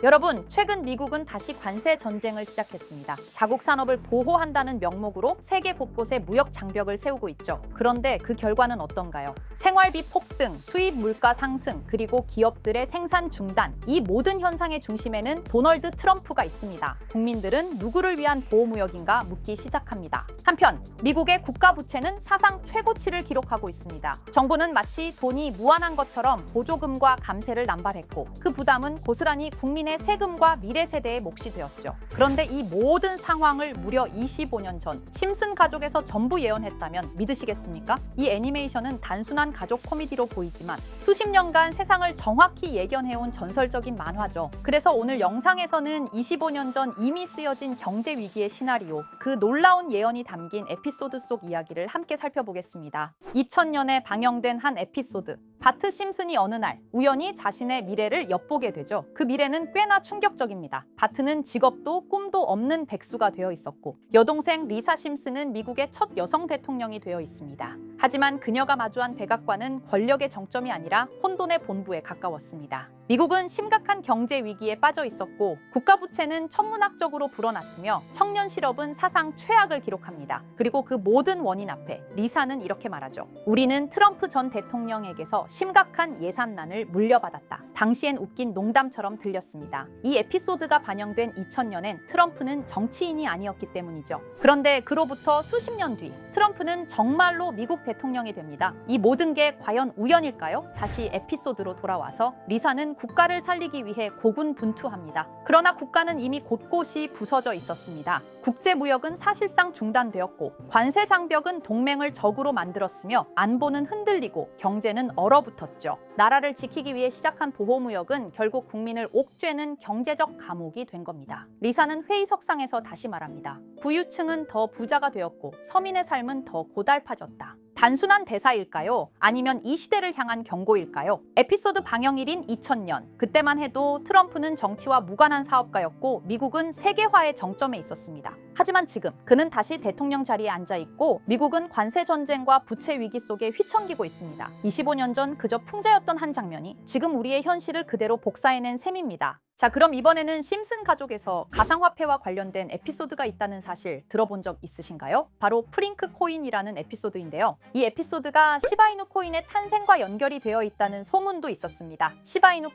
여러분, 최근 미국은 다시 관세 전쟁을 시작했습니다. 자국 산업을 보호한다는 명목으로 세계 곳곳에 무역 장벽을 세우고 있죠. 그런데 그 결과는 어떤가요? 생활비 폭등, 수입 물가 상승, 그리고 기업들의 생산 중단. 이 모든 현상의 중심에는 도널드 트럼프가 있습니다. 국민들은 누구를 위한 보호무역인가 묻기 시작합니다. 한편 미국의 국가 부채는 사상 최고치를 기록하고 있습니다. 정부는 마치 돈이 무한한 것처럼 보조금과 감세를 남발했고 그 부담은 고스란히 국민의 세금과 미래 세대의 몫이 되었죠. 그런데 이 모든 상황을 무려 25년 전 심슨 가족에서 전부 예언했다면 믿으시겠습니까? 이 애니메이션은 단순한 가족 코미디로 보이지만 수십 년간 세상을 정확히 예견해온 전설적인 만화죠. 그래서 오늘 영상에서는 25년 전 이미 쓰여진 경제 위기의 시나리오, 그 놀라운 예언이 담긴 에피소드 속 이야기를 함께 살펴보겠습니다. 2000년에 방영된 한 에피소드. 바트 심슨이 어느 날 우연히 자신의 미래를 엿보게 되죠. 그 미래는 꽤나 충격적입니다. 바트는 직업도 꿈도 없는 백수가 되어 있었고 여동생 리사 심슨은 미국의 첫 여성 대통령이 되어 있습니다. 하지만 그녀가 마주한 백악관은 권력의 정점이 아니라 혼돈의 본부에 가까웠습니다. 미국은 심각한 경제 위기에 빠져 있었고 국가 부채는 천문학적으로 불어났으며 청년 실업은 사상 최악을 기록합니다. 그리고 그 모든 원인 앞에 리사는 이렇게 말하죠. 우리는 트럼프 전 대통령에게서 심각한 예산난을 물려받았다. 당시엔 웃긴 농담처럼 들렸습니다. 이 에피소드가 반영된 2000년엔 트럼프는 정치인이 아니었기 때문이죠. 그런데 그로부터 수십 년 뒤 트럼프는 정말로 미국 대통령이 됩니다. 이 모든 게 과연 우연일까요? 다시 에피소드로 돌아와서 리사는 국가를 살리기 위해 고군분투합니다. 그러나 국가는 이미 곳곳이 부서져 있었습니다. 국제무역은 사실상 중단되었고 관세 장벽은 동맹을 적으로 만들었으며 안보는 흔들리고 경제는 얼어붙었죠. 나라를 지키기 위해 시작한 보호무역은 결국 국민을 옥죄는 경제적 감옥이 된 겁니다. 리사는 회의석상에서 다시 말합니다. 부유층은 더 부자가 되었고 서민의 삶은 더 고달파졌다. 단순한 대사일까요? 아니면 이 시대를 향한 경고일까요? 에피소드 방영일인 2000년. 그때만 해도 트럼프는 정치와 무관한 사업가였고 미국은 세계화의 정점에 있었습니다. 하지만 지금 그는 다시 대통령 자리에 앉아 있고 미국은 관세 전쟁과 부채 위기 속에 휘청기고 있습니다. 25년 전 그저 풍자였던 한 장면이 지금 우리의 현실을 그대로 복사해낸 셈입니다. 자, 그럼 이번에는 심슨 가족에서 가상화폐와 관련된 에피소드가 있다는 사실 들어본 적 있으신가요? 바로 프링크 코인이라는 에피소드인데요. 이 에피소드가 시바이누 코인의 탄생과 연결이 되어 있다는 소문도 있었습니다. 시바이누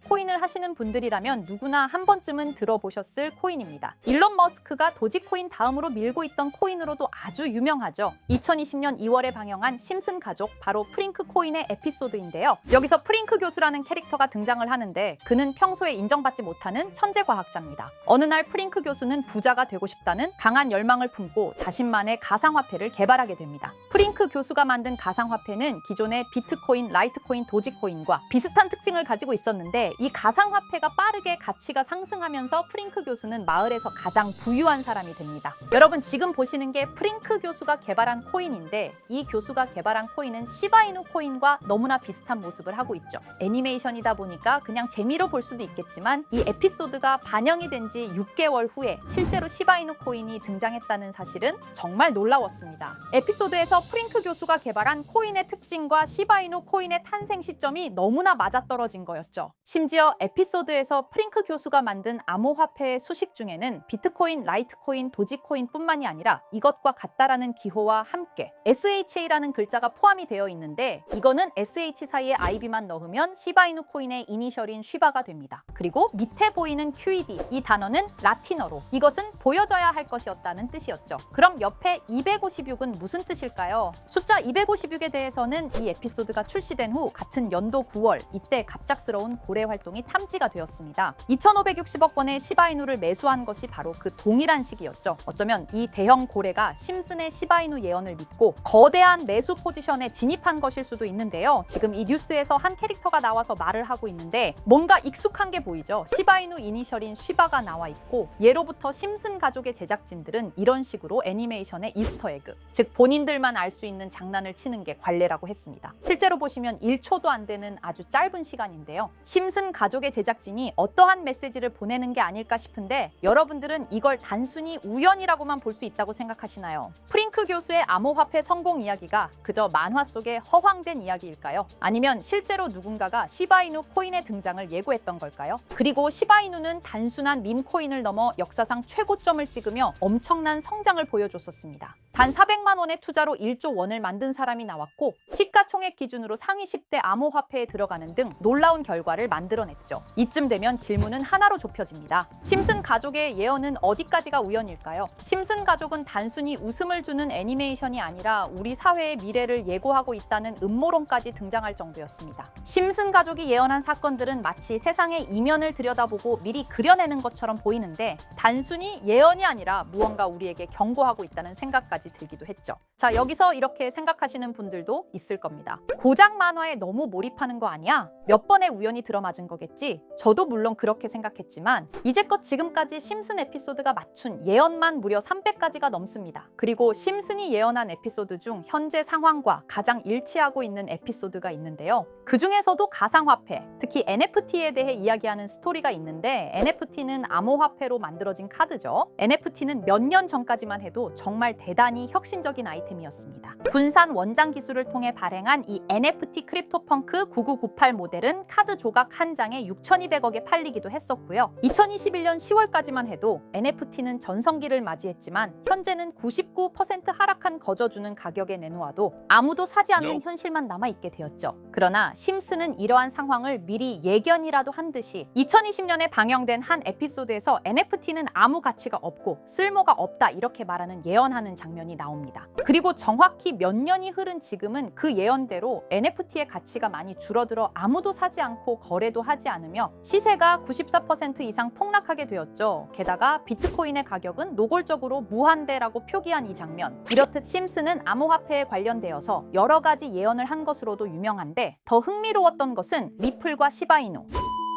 코인을 하시는 분들이라면 누구나 한 번쯤은 들어보셨을 코인입니다. 일론 머스크가 도지코인 다음으로 밀고 있던 코인으로도 아주 유명하죠. 2020년 2월에 방영한 심슨 가족, 바로 프링크 코인의 에피소드인데요. 여기서 프링크 교수라는 캐릭터가 등장을 하는데 그는 평소에 인정받지 못하는 천재 과학자입니다. 어느 날 프링크 교수는 부자가 되고 싶다는 강한 열망을 품고 자신만의 가상화폐를 개발하게 됩니다. 프링크 교수가 만든 가상화폐는 기존의 비트코인, 라이트코인, 도지코인과 비슷한 특징을 가지고 있었는데 이 가상화폐가 빠르게 가치가 상승하면서 프링크 교수는 마을에서 가장 부유한 사람이 됩니다. 여러분, 지금 보시는 게 프링크 교수가 개발한 코인인데 이 교수가 개발한 코인은 시바이누 코인과 너무나 비슷한 모습을 하고 있죠. 애니메이션이다 보니까 그냥 재미로 볼 수도 있겠지만 이 에피소드가 반영이 된 지 6개월 후에 실제로 시바이누 코인이 등장했다는 사실은 정말 놀라웠습니다. 에피소드에서 프링크 교수가 개발한 코인의 특징과 시바이누 코인의 탄생 시점이 너무나 맞아떨어진 거였죠. 심지어 에피소드에서 프링크 교수가 만든 암호화폐의 수식 중에는 비트코인, 라이트코인, 도지코인뿐만이 아니라 이것과 같다라는 기호와 함께 SHA라는 글자가 포함이 되어 있는데 이거는 SH 사이에 IB만 넣으면 시바이누 코인의 이니셜인 쉬바가 됩니다. 그리고 밑에 보이는 QED, 이 단어는 라틴어로 이것은 보여져야 할 것이었다는 뜻이었죠. 그럼 옆에 256은 무슨 뜻일까요? 숫자 256에 대해서는 이 에피소드가 출시된 후 같은 연도 9월 이때 갑작스러운 고래 활동이 탐지가 되었습니다. 2,560억 원의 시바이누를 매수한 것이 바로 그 동일한 시기였죠. 어쩌면 이 대형 고래가 심슨의 시바이누 예언을 믿고 거대한 매수 포지션에 진입한 것일 수도 있는데요. 지금 이 뉴스에서 한 캐릭터가 나와서 말을 하고 있는데 뭔가 익숙한 게 보이죠. 시바이누 이니셜인 쉬바가 나와 있고 예로부터 심슨 가족의 제작진들은 이런 식으로 애니메이션의 이스터에그, 즉 본인들만 알 수 있는 장난을 치는 게 관례라고 했습니다. 실제로 보시면 1초도 안 되는 아주 짧은 시간인데요. 심슨 가족의 제작진이 어떠한 메시지를 보내는 게 아닐까 싶은데 여러분들은 이걸 단순히 우연이라고만 볼 수 있다고 생각하시나요? 프링크 교수의 암호화폐 성공 이야기가 그저 만화 속의 허황된 이야기일까요? 아니면 실제로 누군가가 시바이누 코인의 등장을 예고했던 걸까요? 그리고 그리고 시바이누는 단순한 밈코인을 넘어 역사상 최고점을 찍으며 엄청난 성장을 보여줬었습니다. 단 400만 원의 투자로 1조 원을 만든 사람이 나왔고 시가총액 기준으로 상위 10대 암호화폐에 들어가는 등 놀라운 결과를 만들어냈죠. 이쯤 되면 질문은 하나로 좁혀집니다. 심슨 가족의 예언은 어디까지가 우연일까요? 심슨 가족은 단순히 웃음을 주는 애니메이션이 아니라 우리 사회의 미래를 예고하고 있다는 음모론까지 등장할 정도였습니다. 심슨 가족이 예언한 사건들은 마치 세상의 이면을 들여다보고 미리 그려내는 것처럼 보이는데 단순히 예언이 아니라 무언가 우리에게 경고하고 있다는 생각까지 들기도 했죠. 자, 여기서 이렇게 생각하시는 분들도 있을 겁니다. 고작 만화에 너무 몰입하는 거 아니야? 몇 번의 우연이 들어맞은 거겠지? 저도 물론 그렇게 생각했지만 이제껏 지금까지 심슨 에피소드가 맞춘 예언만 무려 300가지가 넘습니다. 그리고 심슨이 예언한 에피소드 중 현재 상황과 가장 일치하고 있는 에피소드가 있는데요. 그 중에서도 가상화폐, 특히 NFT에 대해 이야기하는 스토리가 있는데 NFT는 암호화폐로 만들어진 카드죠. NFT는 몇 년 전까지만 해도 정말 대단히 혁신적인 아이템이었습니다. 분산 원장 기술을 통해 발행한 이 NFT 크립토펑크 9998 모델은 카드 조각 한 장에 6,200억에 팔리기도 했었고요. 2021년 10월까지만 해도 NFT는 전성기를 맞이했지만 현재는 99% 하락한 거저주는 가격에 내놓아도 아무도 사지 않는 현실만 남아있게 되었죠. 그러나 심슨은 이러한 상황을 미리 예견이라도 한 듯이 2020년에 방영된 한 에피소드에서 NFT는 아무 가치가 없고 쓸모가 없다 이렇게 말하는 예언하는 장면이 나옵니다. 그리고 정확히 몇 년이 흐른 지금은 그 예언대로 NFT의 가치가 많이 줄어들어 아무도 사지 않고 거래도 하지 않으며 시세가 94% 이상 폭락하게 되었죠. 게다가 비트코인의 가격은 노골적으로 무한대라고 표기한 이 장면. 이렇듯 심슨은 암호화폐에 관련되어서 여러 가지 예언을 한 것으로도 유명한데 더 흥미로웠던 것은 리플과 시바이누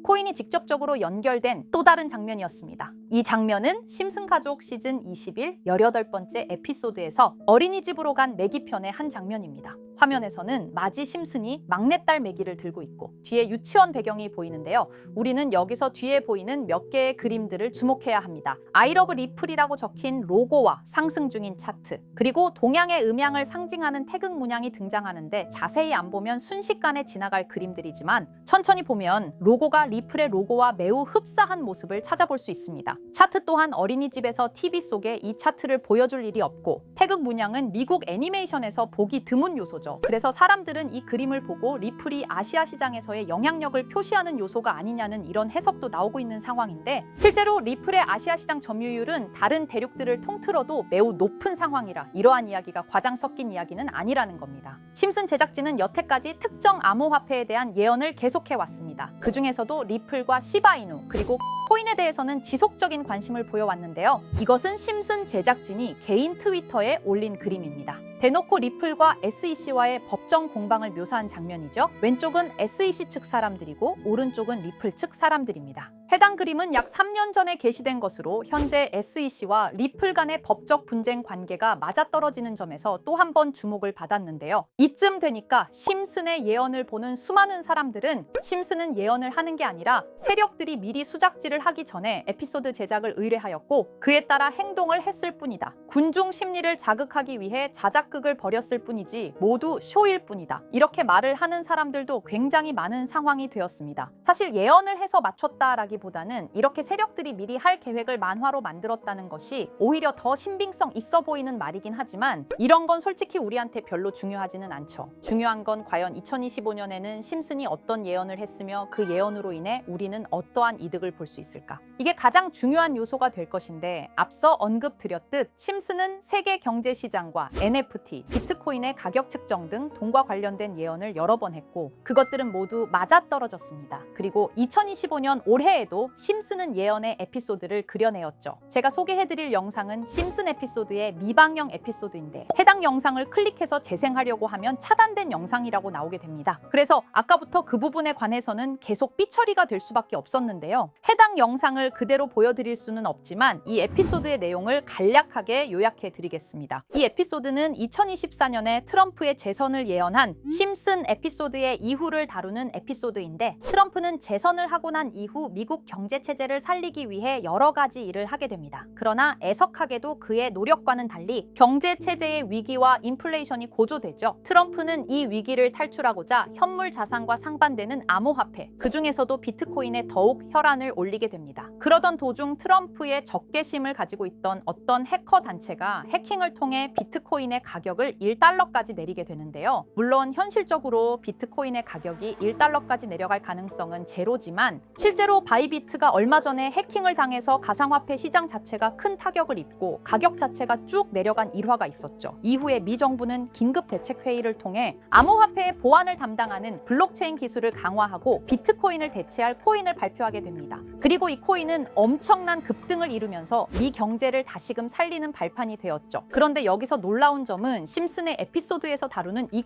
코인이 직접적으로 연결된 또 다른 장면이었습니다. 이 장면은 심슨 가족 시즌 21 18번째 에피소드에서 어린이집으로 간 매기 편의 한 장면입니다. 화면에서는 마지 심슨이 막내딸 매기를 들고 있고 뒤에 유치원 배경이 보이는데요. 우리는 여기서 뒤에 보이는 몇 개의 그림들을 주목해야 합니다. I love 리플이라고 적힌 로고와 상승 중인 차트, 그리고 동양의 음양을 상징하는 태극 문양이 등장하는데 자세히 안 보면 순식간에 지나갈 그림들이지만 천천히 보면 로고가 리플의 로고와 매우 흡사한 모습을 찾아볼 수 있습니다. 차트 또한 어린이집에서 TV 속에 이 차트를 보여줄 일이 없고 태극 문양은 미국 애니메이션에서 보기 드문 요소죠. 그래서 사람들은 이 그림을 보고 리플이 아시아 시장에서의 영향력을 표시하는 요소가 아니냐는 이런 해석도 나오고 있는 상황인데 실제로 리플의 아시아 시장 점유율은 다른 대륙들을 통틀어도 매우 높은 상황이라 이러한 이야기가 과장 섞인 이야기는 아니라는 겁니다. 심슨 제작진은 여태까지 특정 암호화폐에 대한 예언을 계속해왔습니다. 그 중에서도 리플과 시바이누 그리고 코인에 대해서는 지속적인 관심을 보여왔는데요. 이것은 심슨 제작진이 개인 트위터에 올린 그림입니다. 대놓고 리플과 SEC와의 법정 공방을 묘사한 장면이죠. 왼쪽은 SEC 측 사람들이고 오른쪽은 리플 측 사람들입니다. 해당 그림은 약 3년 전에 게시된 것으로 현재 SEC와 리플 간의 법적 분쟁 관계가 맞아떨어지는 점에서 또 한 번 주목을 받았는데요. 이쯤 되니까 심슨의 예언을 보는 수많은 사람들은 심슨은 예언을 하는 게 아니라 세력들이 미리 수작질을 하기 전에 에피소드 제작을 의뢰하였고 그에 따라 행동을 했을 뿐이다. 군중 심리를 자극하기 위해 자작극을 벌였을 뿐이지 모두 쇼일 뿐이다. 이렇게 말을 하는 사람들도 굉장히 많은 상황이 되었습니다. 사실 예언을 해서 맞췄다라기보다는 이렇게 세력들이 미리 할 계획을 만화로 만들었다는 것이 오히려 더 신빙성 있어 보이는 말이긴 하지만 이런 건 솔직히 우리한테 별로 중요하지는 않죠. 중요한 건 과연 2025년에는 심슨이 어떤 예언을 했으며 그 예언으로 인해 우리는 어떠한 이득을 볼 수 있을까? 이게 가장 중요한 요소가 될 것인데 앞서 언급드렸듯 심슨은 세계 경제 시장과 NFT, 비트코인의 가격 측정 등 돈과 관련된 예언을 여러 번 했고 그것들은 모두 맞아떨어졌습니다. 그리고 2025년 올해에도 심슨은 예언의 에피소드를 그려내었죠. 제가 소개해드릴 영상은 심슨 에피소드의 미방영 에피소드인데 해당 영상을 클릭해서 재생하려고 하면 차단된 영상이라고 나오게 됩니다. 그래서 아까부터 그 부분에 관해서는 계속 삐처리가 될 수밖에 없었는데요. 해당 영상을 그대로 보여드릴 수는 없지만 이 에피소드의 내용을 간략하게 요약해 드리겠습니다. 이 에피소드는 2024년에 트럼프의 재선을 예언한 심슨 에피소드의 이후를 다루는 에피소드인데 트럼프는 재선을 하고 난 이후 미국 미국 경제 체제를 살리기 위해 여러 가지 일을 하게 됩니다. 그러나 애석하게도 그의 노력과는 달리 경제 체제의 위기와 인플레이션이 고조되죠. 트럼프는 이 위기를 탈출하고자 현물 자산과 상반되는 암호화폐, 그 중에서도 비트코인에 더욱 혈안을 올리게 됩니다. 그러던 도중 트럼프의 적개심을 가지고 있던 어떤 해커 단체가 해킹을 통해 비트코인의 가격을 1달러까지 내리게 되는데요. 물론 현실적으로 비트코인의 가격이 1달러까지 내려갈 가능성은 제로지만 실제로 바이비트가 얼마 전에 해킹을 당해서 가상화폐 시장 자체가 큰 타격을 입고 가격 자체가 쭉 내려간 일화가 있었죠. 이후에 미 정부는 긴급 대책 회의를 통해 암호화폐의 보안을 담당하는 블록체인 기술을 강화하고 비트코인을 대체할 코인을 발표하게 됩니다. 그리고 이 코인은 엄청난 급등을 이루면서 미 경제를 다시금 살리는 발판이 되었죠. 그런데 여기서 놀라운 점은 심슨의 에피소드에서 다루는 이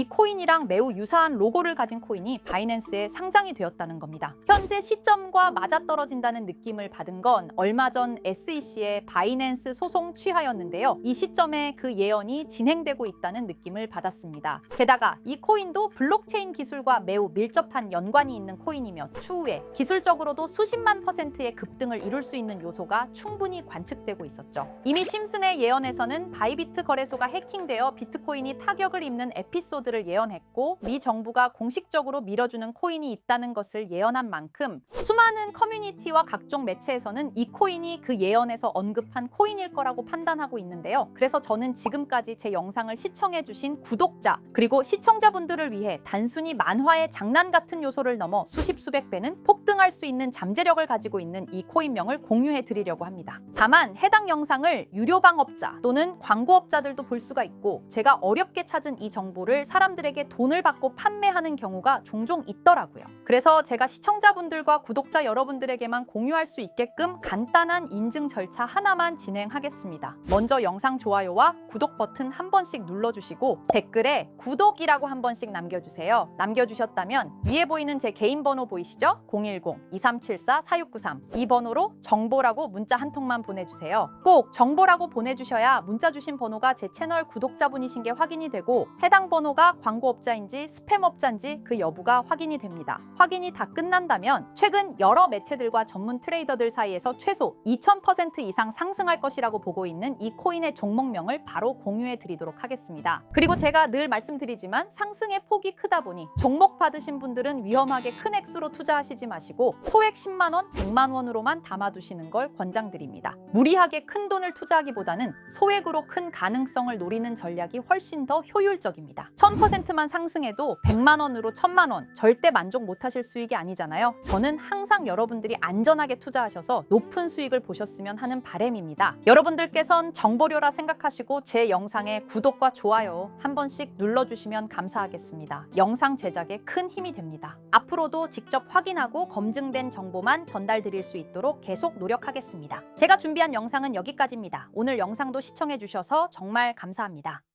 코인이랑 매우 유사한 로고를 가진 코인이 바이낸스에 상장이 되었다는 겁니다. 현재 시점과 맞아떨어진다는 느낌을 받은 건 얼마 전 SEC의 바이낸스 소송 취하였는데요. 이 시점에 그 예언이 진행되고 있다는 느낌을 받았습니다. 게다가 이 코인도 블록체인 기술과 매우 밀접한 연관이 있는 코인이며 추후에 기술적으로도 수십만 %의 급등을 이룰 수 있는 요소가 충분히 관측되고 있었죠. 이미 심슨의 예언에서는 바이비트 거래소가 해킹되어 비트코인이 타격을 입는 에피소드를 예언했고 미 정부가 공식적으로 밀어주는 코인이 있다는 것을 예언한 만큼 수많은 커뮤니티와 각종 매체에서는 이 코인이 그 예언에서 언급한 코인일 거라고 판단하고 있는데요. 그래서 저는 지금까지 제 영상을 시청해주신 구독자 그리고 시청자분들을 위해 단순히 만화의 장난 같은 요소를 넘어 수십 수백 배는 폭등할 수 있는 잠재력을 가지고 있는 이 코인명을 공유해 드리려고 합니다. 다만 해당 영상을 유료방업자 또는 광고업자들도 볼 수가 있고 제가 어렵게 찾은 이 정보를 사람들에게 돈을 받고 판매하는 경우가 종종 있더라고요. 그래서 제가 시청자분들과 구독자 여러분들에게만 공유할 수 있게끔 간단한 인증 절차 하나만 진행하겠습니다. 먼저 영상 좋아요와 구독 버튼 한 번씩 눌러주시고 댓글에 구독이라고 한 번씩 남겨주세요. 남겨주셨다면 위에 보이는 제 개인 번호 보이시죠? 010-2374-4693 이 번호로 정보라고 문자 한 통만 보내주세요. 꼭 정보라고 보내주셔야 문자 주신 번호가 제 채널 구독자분이신 게 확인이 되고 해당 번호가 광고업자인지 스팸업자인지 그 여부가 확인이 됩니다. 확인이 다 끝난다면 최근 여러 매체들과 전문 트레이더들 사이에서 최소 2000% 이상 상승할 것이라고 보고 있는 이 코인의 종목명을 바로 공유해 드리도록 하겠습니다. 그리고 제가 늘 말씀드리지만 상승의 폭이 크다 보니 종목 받으신 분들은 위험하게 큰 액수로 투자하시지 마시고 소액 10만 원, 100만 원으로만 담아두시는 걸 권장드립니다. 무리하게 큰 돈을 투자하기보다는 소액으로 큰 가능성을 노리는 전략이 훨씬 더 효율적입니다. 1000%만 상승해도 100만 원으로 1000만 원 절대 만족 못하실 수익이 아니잖아요. 저는 항상 여러분들이 안전하게 투자하셔서 높은 수익을 보셨으면 하는 바람입니다. 여러분들께선 정보료라 생각하시고 제 영상에 구독과 좋아요 한 번씩 눌러주시면 감사하겠습니다. 영상 제작에 큰 힘이 됩니다. 앞으로도 직접 확인하고 검증된 정보만 전달드릴 수 있도록 계속 노력하겠습니다. 제가 준비한 영상은 여기까지입니다. 오늘 영상도 시청해주셔서 정말 감사합니다.